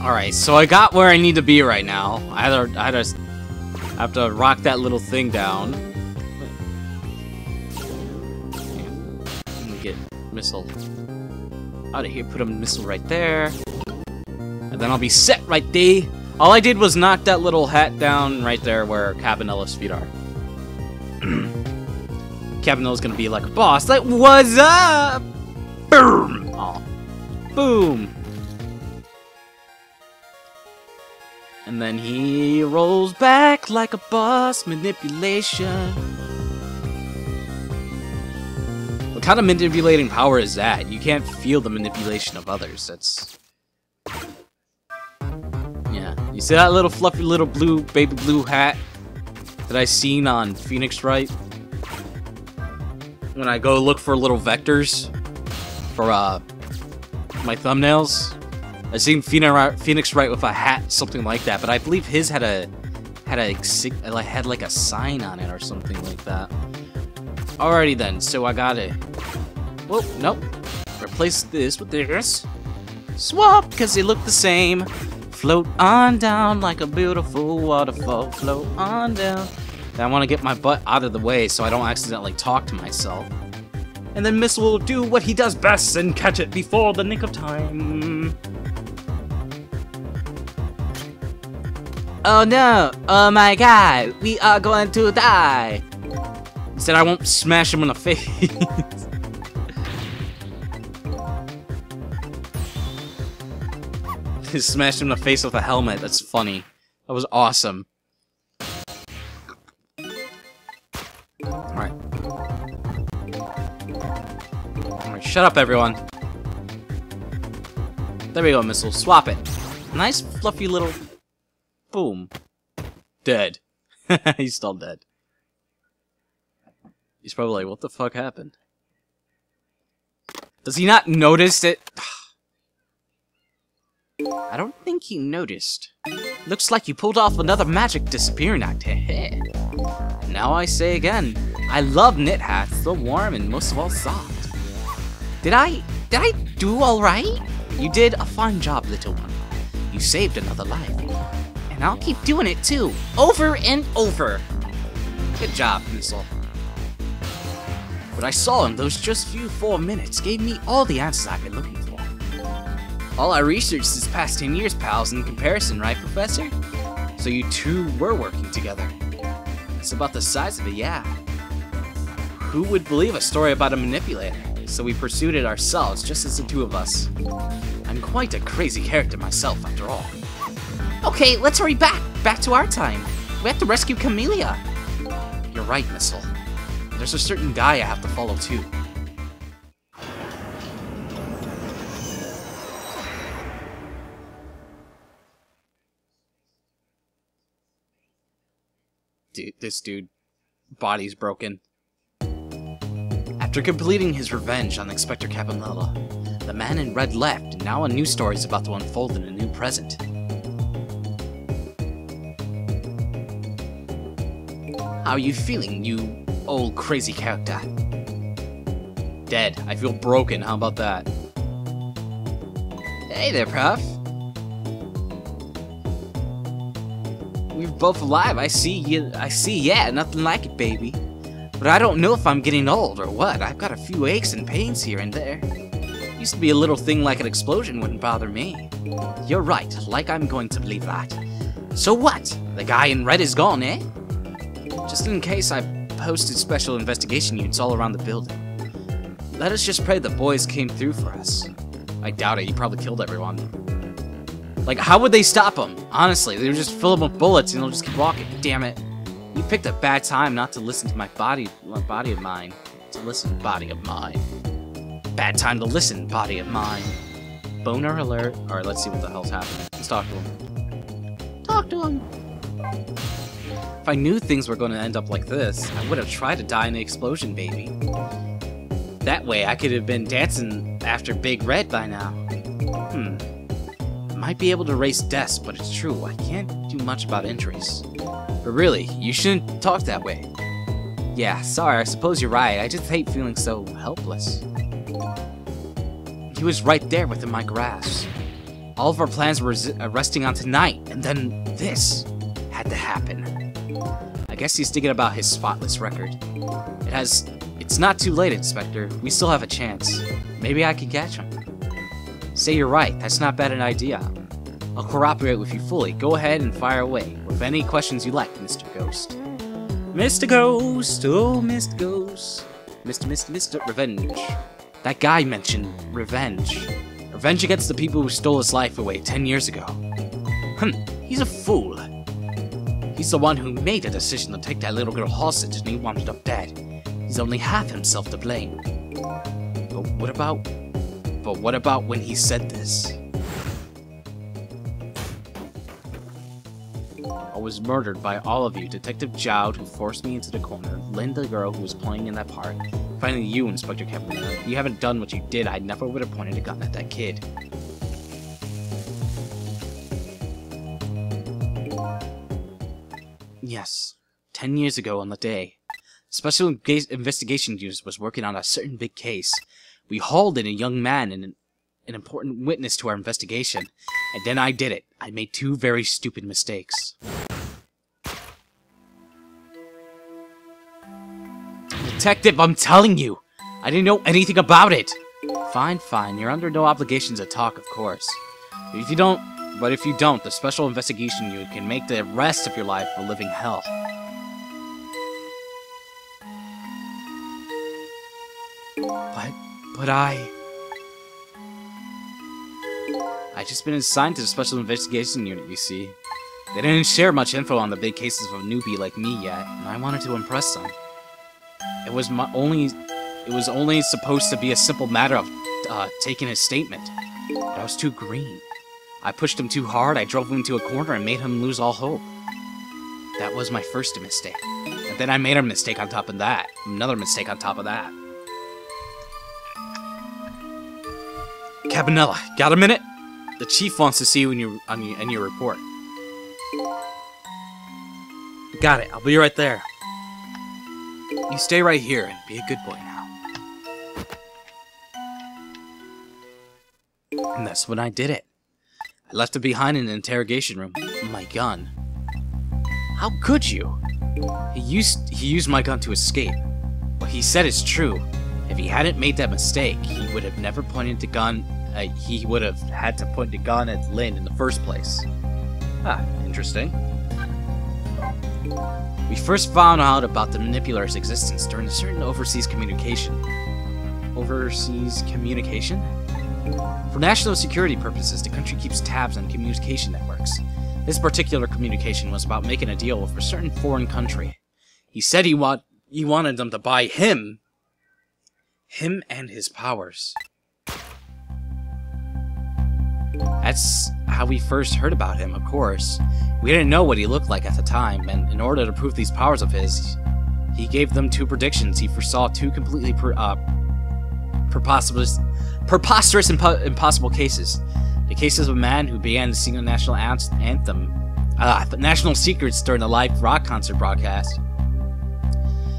Alright, so I got where I need to be right now. I have to rock that little thing down. Let me get missile out of here, put a missile right there. And then I'll be set right there. All I did was knock that little hat down right there where Cabanella's feet are. Cabanella's gonna be like a boss, like, what's up? Boom! Oh. Boom! And then he rolls back like a boss. Manipulation. What kind of manipulating power is that? You can't feel the manipulation of others. That's... yeah. You see that little fluffy little blue, baby blue hat that I seen on Phoenix Wright? When I go look for little vectors for my thumbnails. I seen Phoenix Wright with a hat, something like that, but I believe his had like a sign on it or something like that. Alrighty then, so I got it. Whoa, nope. Replace this with this. Swap, because they look the same. Float on down like a beautiful waterfall. Float on down. I want to get my butt out of the way so I don't accidentally talk to myself. And then Missile will do what he does best and catch it before the nick of time. Oh no! Oh my god! We are going to die! Instead, I won't smash him in the face. Just smashed him in the face with a helmet. That's funny. That was awesome. Alright. Alright, shut up, everyone. There we go, Missile. Swap it. Nice, fluffy little... boom. Dead. He's still dead. He's probably like, what the fuck happened? Does he not notice it? I don't think he noticed. Looks like you pulled off another magic disappearing act. Now I say again, I love knit hats, so warm and most of all soft. Did I do alright? You did a fine job, little one. You saved another life. And I'll keep doing it too, over and over. Good job, Missile. What I saw in those just few 4 minutes gave me all the answers I've been looking for. All I researched this past 10 years, pals, in comparison, right, Professor? So you two were working together. That's about the size of it, yeah. Who would believe a story about a manipulator? So we pursued it ourselves, just as the two of us. I'm quite a crazy character myself, after all. Okay, let's hurry back to our time. We have to rescue Camellia. You're right, Missile. There's a certain guy I have to follow, too. Dude, this dude, body's broken. After completing his revenge on Inspector Cabanella, the man in red left, and now a new story is about to unfold in a new present. How are you feeling, you old crazy character? Dead. I feel broken. How about that? Hey there, Prof. We're both alive. I see, yeah, nothing like it, baby. But I don't know if I'm getting old or what. I've got a few aches and pains here and there. Used to be a little thing like an explosion wouldn't bother me. You're right, like I'm going to believe that. So what? The guy in red is gone, eh? Just in case, I've posted special investigation units all around the building. Let us just pray the boys came through for us. I doubt it, he probably killed everyone. Like, how would they stop him? Honestly, they would just fill him with bullets and they'll just keep walking. Damn it. You picked a bad time not to listen to my body of mine. Body of mine. Bad time to listen, body of mine. Boner alert. Alright, let's see what the hell's happening. Let's talk to him. Talk to him. If I knew things were going to end up like this, I would have tried to die in the explosion, baby. That way, I could have been dancing after Big Red by now. might be able to erase deaths, but it's true, I can't do much about injuries. But really, you shouldn't talk that way. Yeah, sorry, I suppose you're right. I just hate feeling so helpless. He was right there within my grasp. All of our plans were resting on tonight, and then this had to happen. I guess he's thinking about his spotless record. It's not too late, Inspector. We still have a chance. Maybe I can catch him. Say you're right. That's not bad an idea. I'll cooperate with you fully. Go ahead and fire away with any questions you like, Mr. Ghost. Mr. Ghost, oh, Mr. Ghost. Mr. Revenge. That guy mentioned revenge. Revenge against the people who stole his life away 10 years ago. He's a fool. He's the one who made the decision to take that little girl hostage and he wound up dead. He's only half himself to blame. But what about when he said this? I was murdered by all of you. Detective Jowd, who forced me into the corner, Lynn, the girl who was playing in that park. Finally you, Inspector Kevin. If you haven't done what you did, I never would have pointed a gun at that kid. Yes, 10 years ago on the day, Special Investigation Unit was working on a certain big case. We hauled in a young man and an important witness to our investigation, and then I did it. I made two very stupid mistakes. Detective, I'm telling you! I didn't know anything about it! Fine, fine. You're under no obligation to talk, of course. But if you don't, the Special Investigation Unit can make the rest of your life a living hell. But I just been assigned to the Special Investigation Unit, you see. They didn't share much info on the big cases of a newbie like me yet, and I wanted to impress them. It was only supposed to be a simple matter of taking his statement, but I was too green. I pushed him too hard, I drove him into a corner and made him lose all hope. That was my first mistake. And then I made a mistake on top of that. Another mistake on top of that. Cabanella, got a minute? The chief wants to see you in your report. Got it, I'll be right there. You stay right here and be a good boy now. And that's when I did it. I left it behind in the interrogation room. My gun. How could you? He used my gun to escape. What he said is true. If he hadn't made that mistake, he would have never pointed the gun. He would have had to point the gun at Lynn in the first place. Ah, interesting. We first found out about the manipulator's existence during a certain overseas communication. Overseas communication? For national security purposes, the country keeps tabs on communication networks. This particular communication was about making a deal with a certain foreign country. He said he wanted them to buy him and his powers. That's how we first heard about him, of course. We didn't know what he looked like at the time, and in order to prove these powers of his, he gave them two predictions. He foresaw two completely preposterous impossible cases. The cases of a man who began to sing a national anthem, the national secrets during a live rock concert broadcast.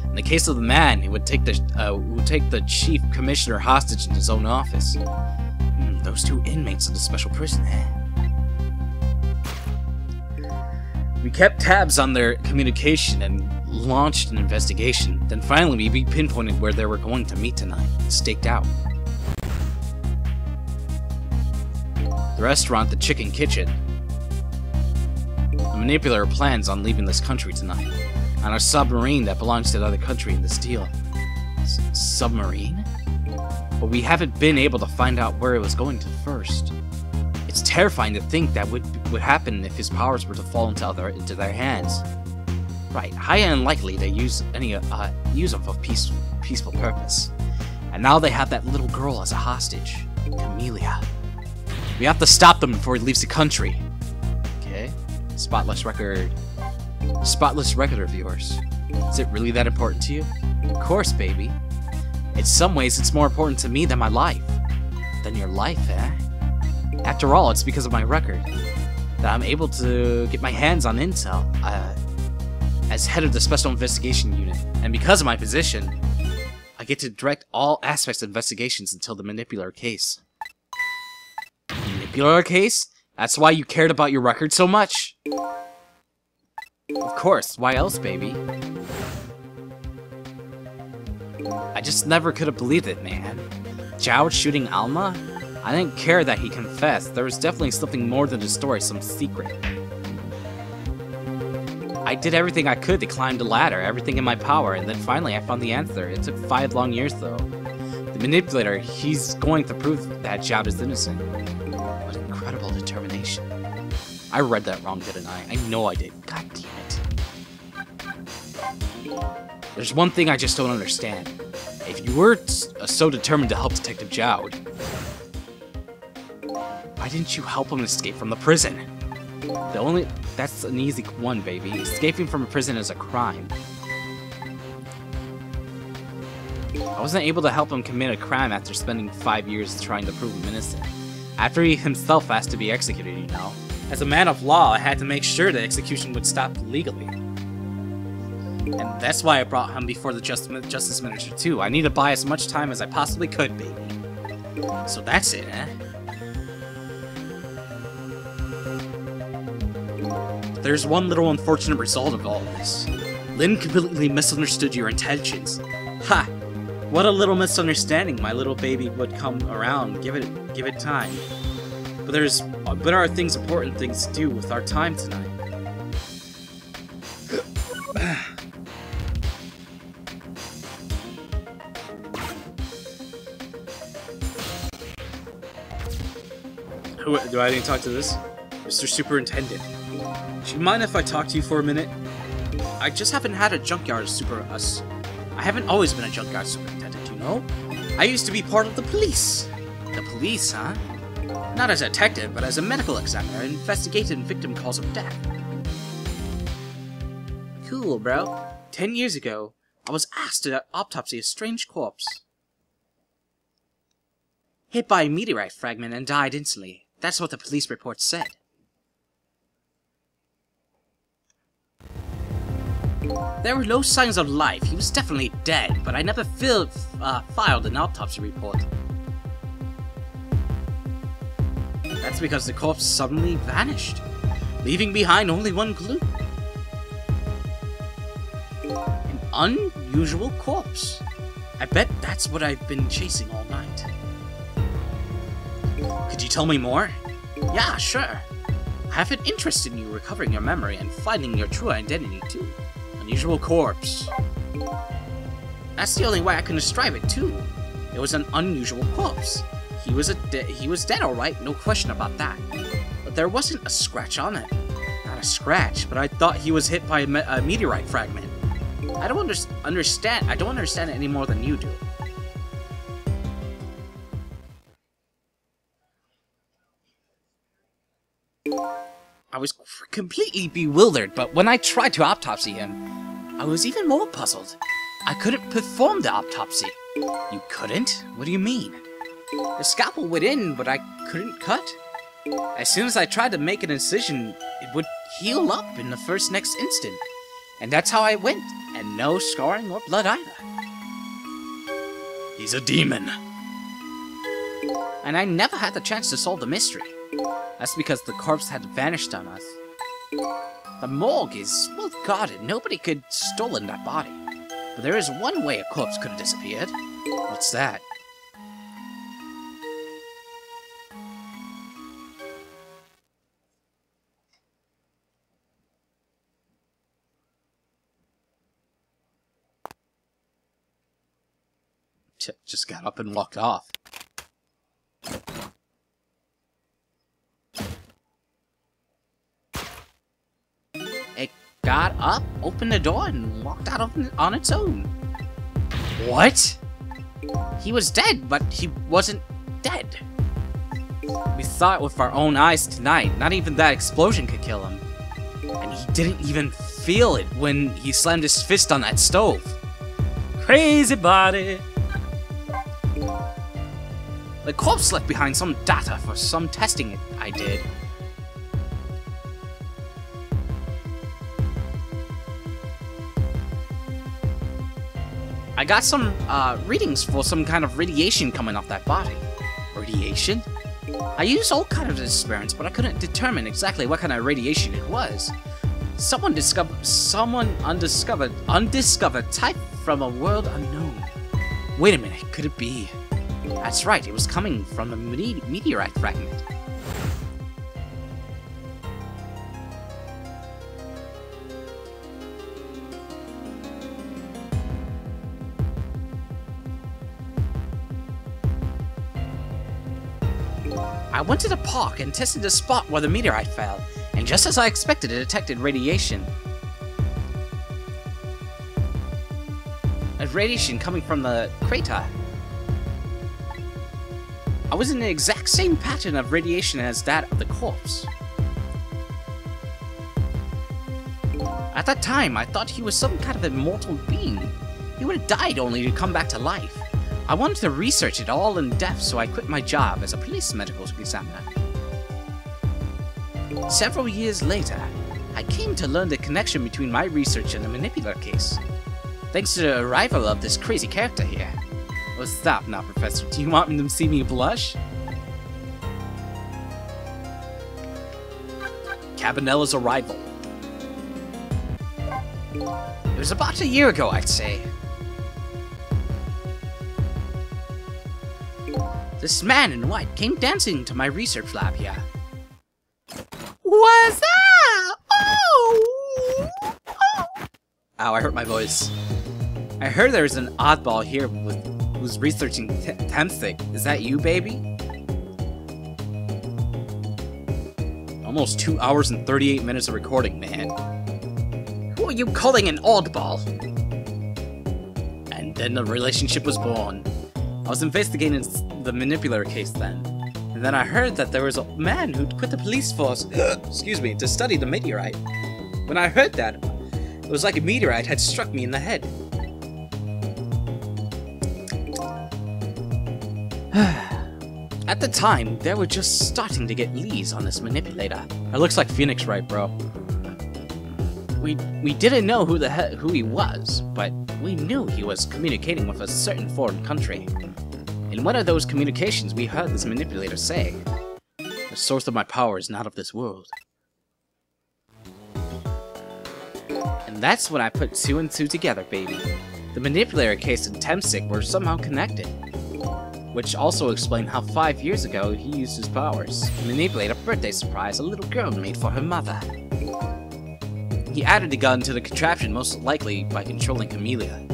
In the case of the man who would take the chief commissioner hostage in his own office. Those two inmates of the special prison, We kept tabs on their communication and launched an investigation. Then finally we pinpointed where they were going to meet tonight, staked out. The restaurant, the Chicken Kitchen. The manipulator plans on leaving this country tonight, on a submarine that belongs to another country in this deal. Submarine? But we haven't been able to find out where it was going to first. It's terrifying to think that would happen if his powers were to fall into their hands. Right, highly unlikely they use them for peaceful purpose. And now they have that little girl as a hostage, Camellia. We have to stop them before he leaves the country. Okay, spotless record of yours. Is it really that important to you? Of course, baby. In some ways, it's more important to me than my life. Than your life, eh? After all, it's because of my record that I'm able to get my hands on intel as head of the Special Investigation Unit. And because of my position, I get to direct all aspects of investigations until the Manipulator case. Manipulator case? That's why you cared about your record so much? Of course, why else, baby? I just never could have believed it, man. Jowd shooting Alma? I didn't care that he confessed. There was definitely something more than a story, some secret. I did everything I could to climb the ladder, everything in my power, and then finally I found the answer. It took 5 long years, though. The Manipulator, he's going to prove that Jowd is innocent. What incredible determination. I read that wrong, didn't I? I know I did. God damn it. There's one thing I just don't understand. If you were so determined to help Detective Jowd, why didn't you help him escape from the prison? That's an easy one, baby. Escaping from a prison is a crime. I wasn't able to help him commit a crime after spending 5 years trying to prove him innocent. After he himself asked to be executed, you know. As a man of law, I had to make sure the execution would stop legally. And that's why I brought him before the Justice Minister too. I need to buy as much time as I possibly could, baby. So that's it, eh? There's one little unfortunate result of all this. Lynn completely misunderstood your intentions. Ha! What a little misunderstanding. My little baby would come around. Give it time. But there are important things to do with our time tonight. Do I need to talk to this? Mr. Superintendent. Do you mind if I talk to you for a minute? I just haven't had a junkyard I haven't always been a junkyard superintendent, you know? I used to be part of the police. The police, huh? Not as a detective, but as a medical examiner, investigating victim cause of death. Cool, bro. 10 years ago, I was asked to autopsy a strange corpse. Hit by a meteorite fragment and died instantly. That's what the police report said. There were no signs of life. He was definitely dead, but I never filed an autopsy report. That's because the corpse suddenly vanished, leaving behind only one clue. An unusual corpse. I bet that's what I've been chasing all night. Could you tell me more? Yeah, sure. I have an interest in you recovering your memory and finding your true identity too. Unusual corpse. That's the only way I can describe it too. It was an unusual corpse. He was dead, alright, no question about that. But there wasn't a scratch on it. Not a scratch, but I thought he was hit by a meteorite fragment. I don't understand it any more than you do. I was completely bewildered, but when I tried to autopsy him, I was even more puzzled. I couldn't perform the autopsy. You couldn't? What do you mean? The scalpel went in, but I couldn't cut. As soon as I tried to make an incision, it would heal up in the next instant. And that's how I went, and no scarring or blood either. He's a demon. And I never had the chance to solve the mystery. That's because the corpse had vanished on us. The morgue is well guarded. Nobody could have stolen that body. But there is one way a corpse could have disappeared. What's that? Just got up and walked off. It got up, opened the door, and walked out on its own. What? He was dead, but he wasn't dead. We saw it with our own eyes tonight. Not even that explosion could kill him. And he didn't even feel it when he slammed his fist on that stove. Crazy body. The corpse left behind some data for some testing I did. I got some readings for some kind of radiation coming off that body. Radiation? I used all kinds of experiments, but I couldn't determine exactly what kind of radiation it was. Someone undiscovered type from a world unknown. Wait a minute, could it be? That's right, it was coming from a meteorite fragment. I went to the park and tested the spot where the meteorite fell, and just as I expected, it detected radiation. Radiation coming from the crater. I was in the exact same pattern of radiation as that of the corpse. At that time, I thought he was some kind of immortal being. He would have died only to come back to life. I wanted to research it all in depth, so I quit my job as a police medical examiner. Several years later, I came to learn the connection between my research and the manipulator case. Thanks to the arrival of this crazy character here. Oh, stop now, Professor. Do you want them to see me blush? Cabanella's arrival. It was about a year ago, I'd say. This man in white came dancing to my research lab here. What's up? Oh! Ow, I hurt my voice. I heard there's an oddball here who's researching Temstic. Is that you, baby? Almost 2 hours and 38 minutes of recording, man. Who are you calling an oddball? And then the relationship was born. I was investigating the manipulator case then. And then I heard that there was a man who'd quit the police force, excuse me, to study the meteorite. When I heard that, it was like a meteorite had struck me in the head. At the time, they were just starting to get leads on this manipulator. It looks like Phoenix Wright, bro. We didn't know who he was, but we knew he was communicating with a certain foreign country. In one of those communications, we heard this manipulator say, "The source of my power is not of this world." And that's when I put 2 and 2 together, baby. The manipulator case and Temstic were somehow connected. Which also explained how 5 years ago he used his powers to manipulate a birthday surprise a little girl made for her mother. He added the gun to the contraption most likely by controlling Camellia.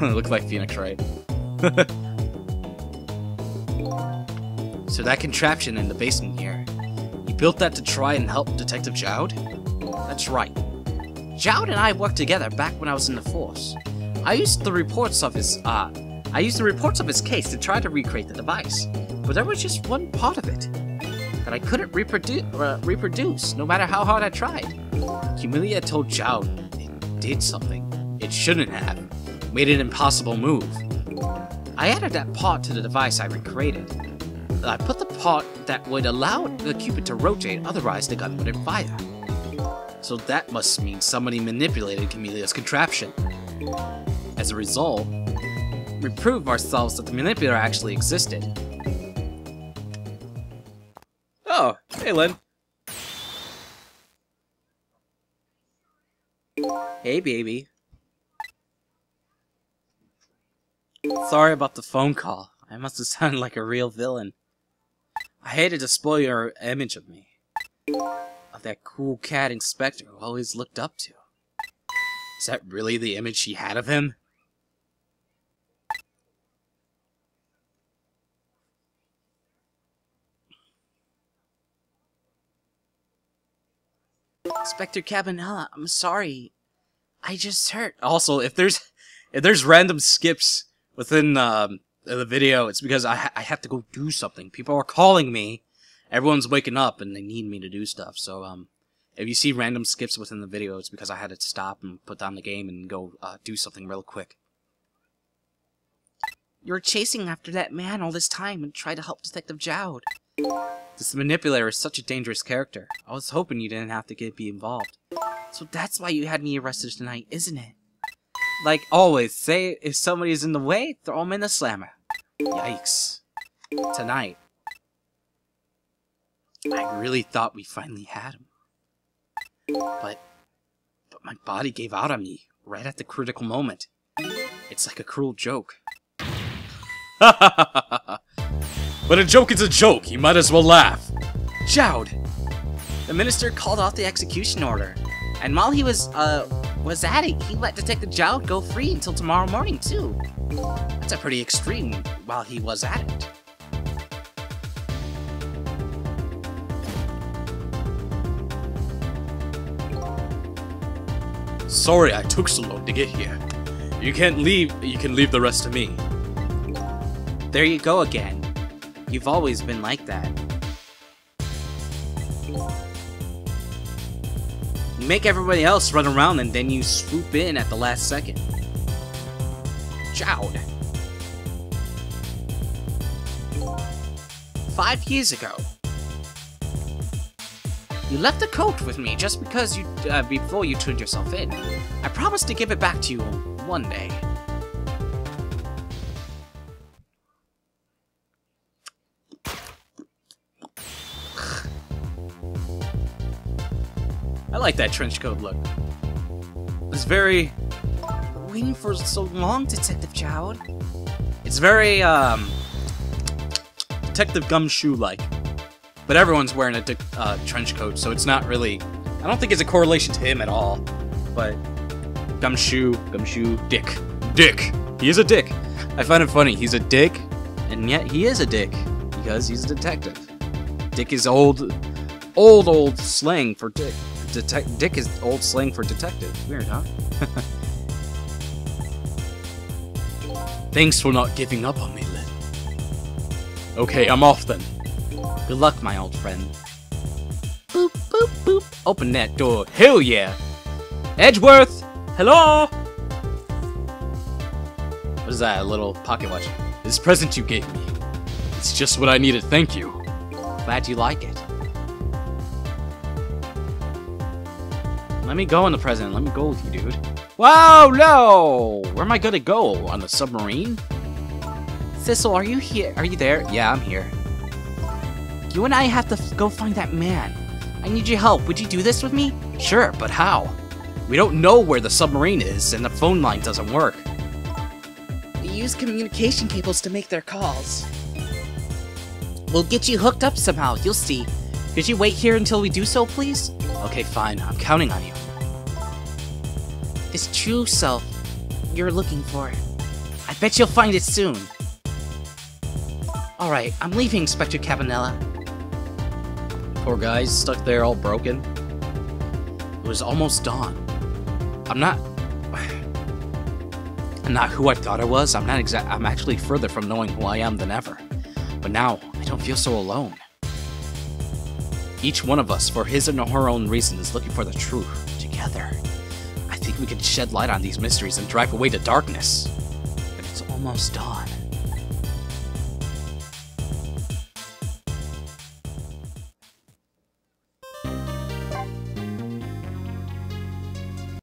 Looks like Phoenix Wright. So that contraption in the basement here, you built that to try and help Detective Jowd? That's right. Jowd and I worked together back when I was in the force. I used the reports of his case to try to recreate the device, but there was just one part of it that I couldn't reproduce, no matter how hard I tried. Camellia told Jowd it did something it shouldn't have, made an impossible move. I added that part to the device I recreated. I put the part that would allow the Cupid to rotate, otherwise the gun wouldn't fire. So that must mean somebody manipulated Camellia's contraption. As a result, we proved ourselves that the manipulator actually existed. Oh, hey Lynn. Hey baby. Sorry about the phone call. I must have sounded like a real villain. I hated to spoil your image of me. Of that cool cat inspector who I always looked up to. Is that really the image she had of him? Inspector Cabanella, I'm sorry. I just hurt. Also, if there's random skips within the video, it's because I have to go do something. People are calling me. Everyone's waking up and they need me to do stuff. So if you see random skips within the video, it's because I had to stop and put down the game and go do something real quick. You were chasing after that man all this time and tried to help Detective Jowd. This manipulator is such a dangerous character. I was hoping you didn't have to be involved. So that's why you had me arrested tonight, isn't it? Like always, say if somebody is in the way, throw them in the slammer. Yikes. Tonight. I really thought we finally had him. But my body gave out on me right at the critical moment. It's like a cruel joke. But a joke is a joke, you might as well laugh. Jowd! The minister called off the execution order. And while he was at it, he let Detective Jowd go free until tomorrow morning, too. That's a pretty extreme while he was at it. Sorry I took so long to get here. You can leave the rest to me. There you go again. You've always been like that. You make everybody else run around and then you swoop in at the last second. Jowd. 5 years ago, you left the coat with me just because before you turned yourself in. I promised to give it back to you one day. I like that trench coat look. It's very... Waiting for so long, Detective Jowd. It's very, Detective Gumshoe-like. But everyone's wearing a trench coat, so it's not really... I don't think it's a correlation to him at all. But... Gumshoe, Dick. Dick! He is a dick! I find it funny, he's a dick, and yet he is a dick. Because he's a detective. Dick is old slang for dick. Dick is old slang for detective. Weird, huh? Thanks for not giving up on me, Lynn. Okay, I'm off then. Good luck, my old friend. Boop, boop, boop. Open that door. Hell yeah! Edgeworth! Hello? What is that, a little pocket watch? This present you gave me. It's just what I needed, thank you. Glad you like it. Let me go on the present. Let me go with you, dude. Whoa, no! Where am I gonna go? On the submarine? Thistle, are you here? Are you there? Yeah, I'm here. You and I have to go find that man. I need your help. Would you do this with me? Sure, but how? We don't know where the submarine is, and the phone line doesn't work. We use communication cables to make their calls. We'll get you hooked up somehow. You'll see. Could you wait here until we do so, please? Okay, fine. I'm counting on you. This true self you're looking for. I bet you'll find it soon. Alright, I'm leaving, Inspector Cabanella. Poor guy's stuck there all broken. It was almost dawn. I'm not who I thought I was. I'm actually further from knowing who I am than ever. But now, I don't feel so alone. Each one of us, for his and her own reason, is looking for the truth. Together, I think we can shed light on these mysteries and drive away the darkness. But it's almost dawn.